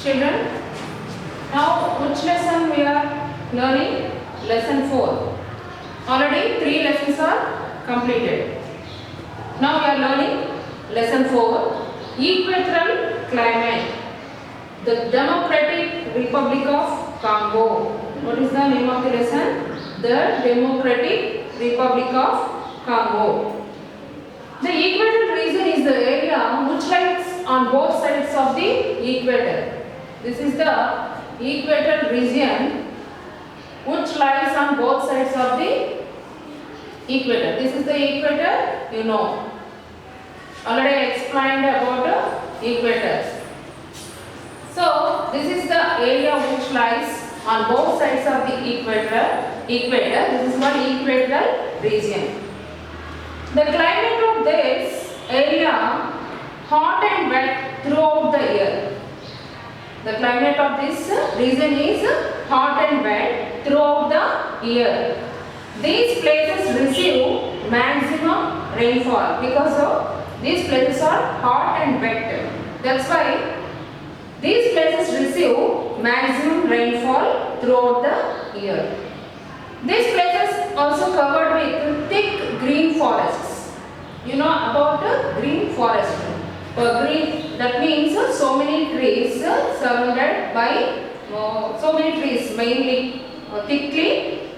Children, now which lesson we are learning? Lesson 4. Already 3 lessons are completed. Now we are learning lesson 4. Equatorial climate. The Democratic Republic of Congo. What is the name of the lesson? The Democratic Republic of Congo. The equatorial region is the area which lies on both sides of the equator. This is the equatorial region which lies on both sides of the equator. This is the equator, you know. Already I explained about the equator. So this is the area which lies on both sides of the equator. This is called equatorial region. The climate of this area hot and wet throughout the year. The climate of this region is hot and wet throughout the year. These places receive maximum rainfall because of these places are hot and wet. That's why these places receive maximum rainfall throughout the year. These places also covered with thick green forests. You know about green forest. Green, that means so many trees surrounded by so many trees, mainly thickly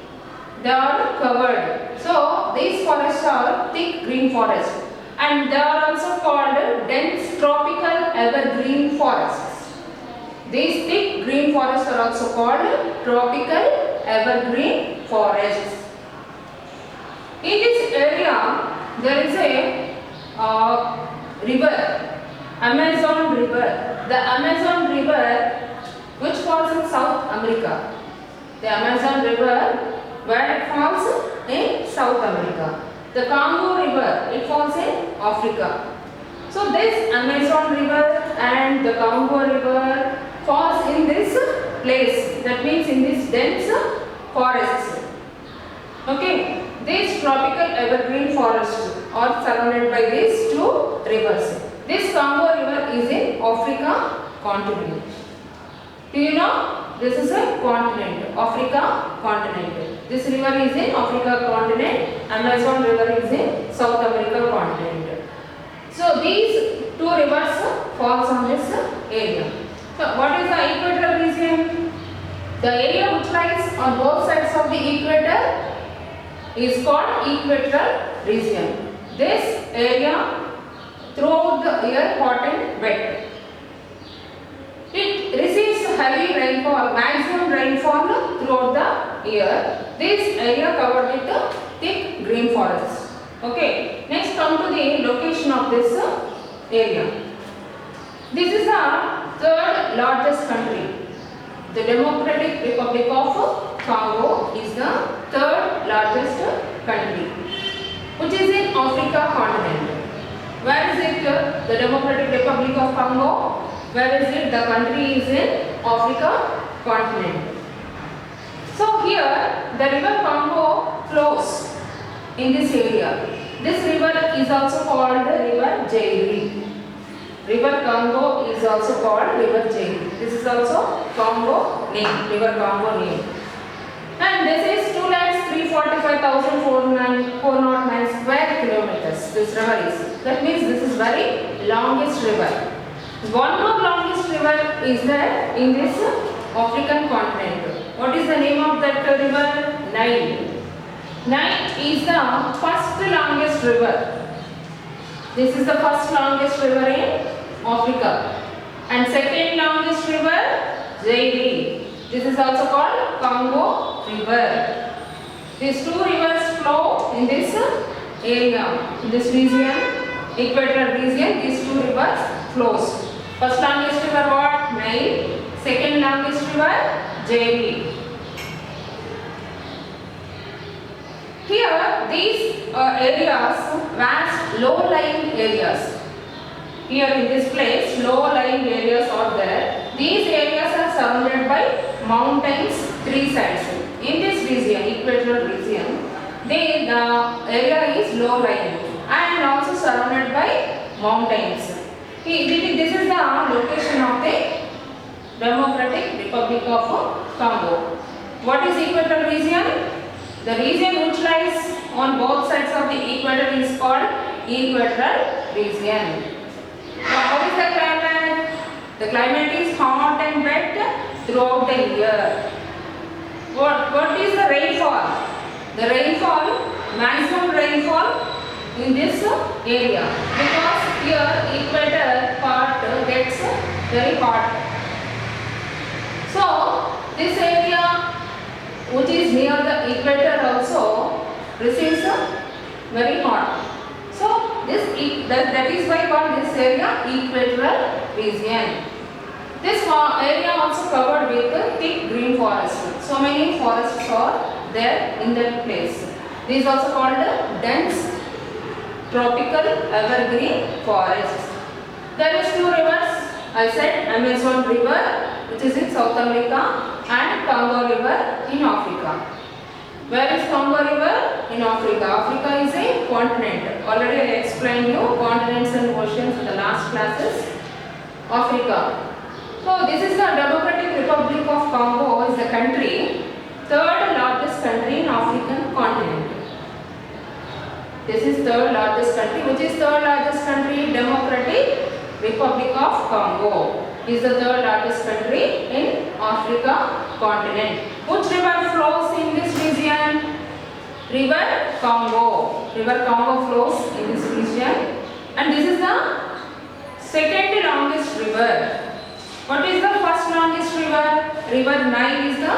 they are covered. So these forests are thick green forests, and they are also called dense tropical evergreen forests. These thick green forests are also called tropical evergreen forests. In this area there is a river, Amazon River. The Amazon River which falls in South America. The Amazon River where it falls in South America. The Congo River, it falls in Africa. So this Amazon River and the Congo River falls in this place. That means in this dense forests. Okay. These tropical evergreen forests are surrounded by these two rivers. This Congo River is in Africa continent. Do you know? This is a continent, Africa continent. This river is in Africa continent, Amazon River is in South America continent. So these two rivers falls on this area. So what is the equatorial region? The area which lies on both sides of the equator is called equatorial region. This area throughout the year hot and wet. It receives heavy rainfall, maximum rainfall throughout the year. This area covered with thick green forests. Okay. Next come to the location of this area. This is the third largest country. The Democratic Republic of Congo is the third largest country, which is in Africa continent. Where is it? The Democratic Republic of Congo. Where is it? The country is in Africa continent. So here the river Congo flows in this area. This river is also called River Jairi. River Congo is also called River Jairi. This is also Congo name, River Congo name. And this is 2,345,409 square kilometers. This river is. That means this is very longest river. One more longest river is there in this African continent. What is the name of that river? Nile. Nile is the first longest river. This is the first longest river in Africa. And second longest river, Jairi. This is also called Congo River. These two rivers flow in this area, in this region, equatorial region. These two rivers flows. First longest river what? Nile. Second longest river, Jairi. Here these areas, vast low-lying areas. Here in this place, low-lying areas are there. These areas are surrounded by mountains, three sides. In this region, equatorial region, the area is low-lying and also surrounded by mountains. This is the location of the of Congo. What is equatorial region? The region which lies on both sides of the equator is called equatorial region. Now, how is the climate? The climate is hot and wet throughout the year. What is the rainfall? The rainfall, maximum rainfall in this area, because here equator part gets very hot. So this area which is near the equator also receives very hot. So that is why called this area equatorial region. This area also covered with thick green forest. So many forests are there in that place. This is also called dense tropical evergreen forests. There is two rivers. I said Amazon River, which is in South America, and Congo River in Africa. Where is Congo River? In Africa. Africa is a continent. Already I explained you continents and oceans in the last classes. Africa. So this is the Democratic Republic of Congo, is the country, third largest country in African continent. This is third largest country. Which is third largest country? Democratic Republic of Congo is the third largest country in Africa continent. Which river flows in this region? River Congo. River Congo flows in this region, and this is the second longest river. What is the first longest river? River Nile is the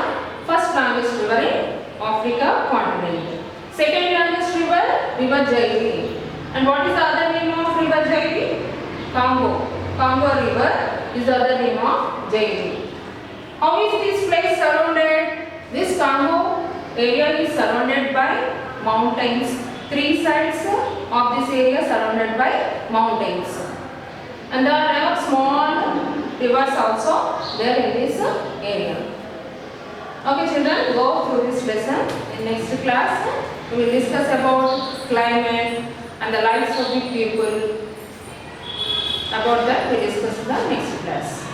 first longest river in Africa continent. Second longest river, River Jairi. And what is the other name of River Jairi? Congo. Congo River is the other name of Jairi. How is this place surrounded? This Congo area is surrounded by mountains. Three sides of this area surrounded by mountains. And there are small rivers also there in this area. Okay children, go through this lesson. In next class, we will discuss about climate and the lives of the people. About that we discuss in the next class.